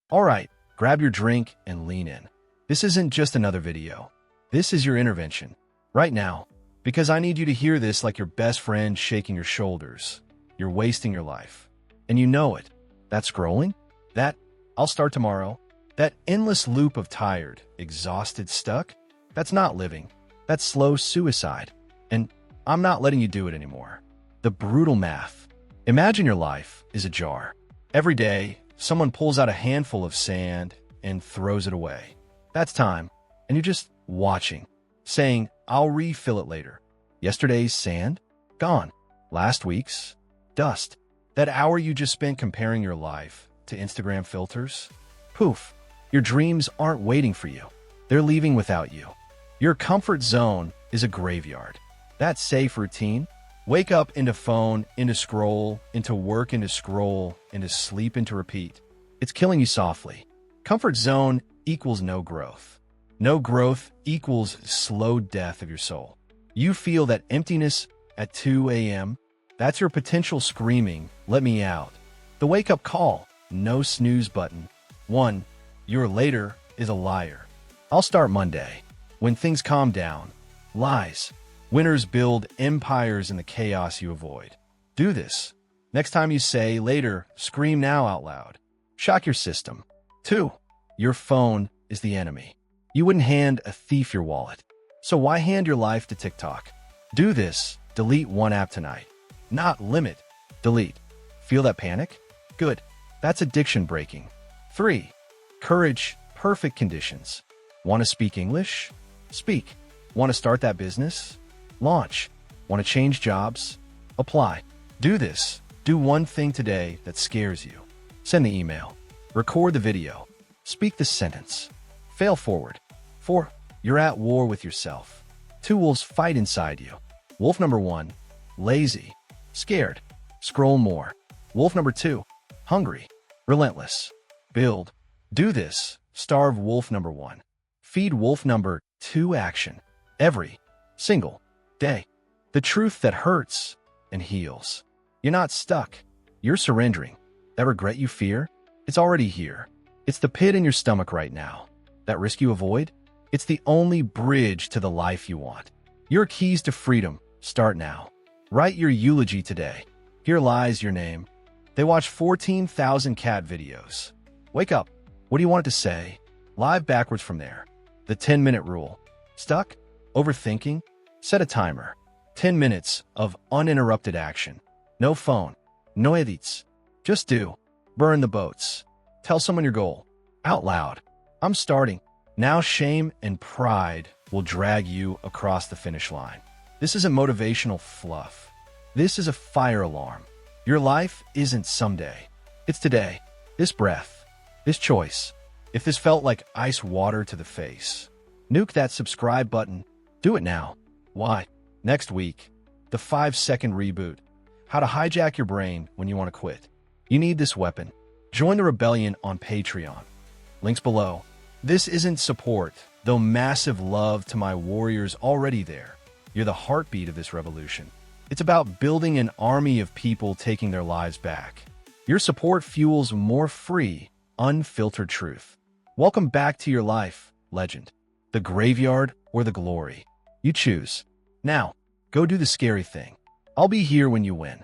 All right, grab your drink and lean in. This isn't just another video. This is your intervention. Right now. Because I need you to hear this like your best friend shaking your shoulders. You're wasting your life. And you know it. That scrolling? That, I'll start tomorrow? That endless loop of tired, exhausted, stuck? That's not living. That's slow suicide. And I'm not letting you do it anymore. The brutal math. Imagine your life is a jar. Every day, someone pulls out a handful of sand and throws it away. That's time. And you're just watching, saying, I'll refill it later. Yesterday's sand? Gone. Last week's? Dust. That hour you just spent comparing your life to Instagram filters? Poof. Your dreams aren't waiting for you. They're leaving without you. Your comfort zone is a graveyard. That safe routine? Wake up into phone, into scroll, into work, into scroll, into sleep, into repeat. It's killing you softly. Comfort zone equals no growth. No growth equals slow death of your soul. You feel that emptiness at 2 a.m.? That's your potential screaming, let me out. The wake-up call, no snooze button. 1. Your later is a liar. I'll start Monday. When things calm down. Lies. Winners build empires in the chaos you avoid. Do this. Next time you say later, scream now out loud. Shock your system. 2. Your phone is the enemy. You wouldn't hand a thief your wallet. So why hand your life to TikTok? Do this. Delete one app tonight. Not limit. Delete. Feel that panic? Good. That's addiction breaking. 3. Courage. Perfect conditions. Want to speak English? Speak. Want to start that business? Launch. Want to change jobs? Apply. Do this. Do one thing today that scares you. Send the email. Record the video. Speak the sentence. Fail forward. 4. You're at war with yourself. 2 wolves fight inside you. Wolf number 1. Lazy. Scared. Scroll more. Wolf number 2. Hungry. Relentless. Build. Do this. Starve wolf number 1. Feed wolf number 2 action. Every single day. The truth that hurts and heals. You're not stuck. You're surrendering. That regret you fear? It's already here. It's the pit in your stomach right now. That risk you avoid? It's the only bridge to the life you want. Your keys to freedom start now. Write your eulogy today. Here lies your name. They watch 14,000 cat videos. Wake up. What do you want it to say? Live backwards from there. The 10-minute rule. Stuck? Overthinking? Set a timer. 10 minutes of uninterrupted action. No phone. No edits. Just do. Burn the boats. Tell someone your goal. Out loud. I'm starting. Now shame and pride will drag you across the finish line. This isn't motivational fluff. This is a fire alarm. Your life isn't someday. It's today. This breath. This choice. If this felt like ice water to the face, nuke that subscribe button. Do it now. Why? Next week, the 5-second reboot. How to hijack your brain when you want to quit. You need this weapon. Join the rebellion on Patreon. Links below. This isn't support, though massive love to my warriors already there. You're the heartbeat of this revolution. It's about building an army of people taking their lives back. Your support fuels more free, unfiltered truth. Welcome back to your life, legend. The graveyard or the glory. You choose. Now, go do the scary thing. I'll be here when you win.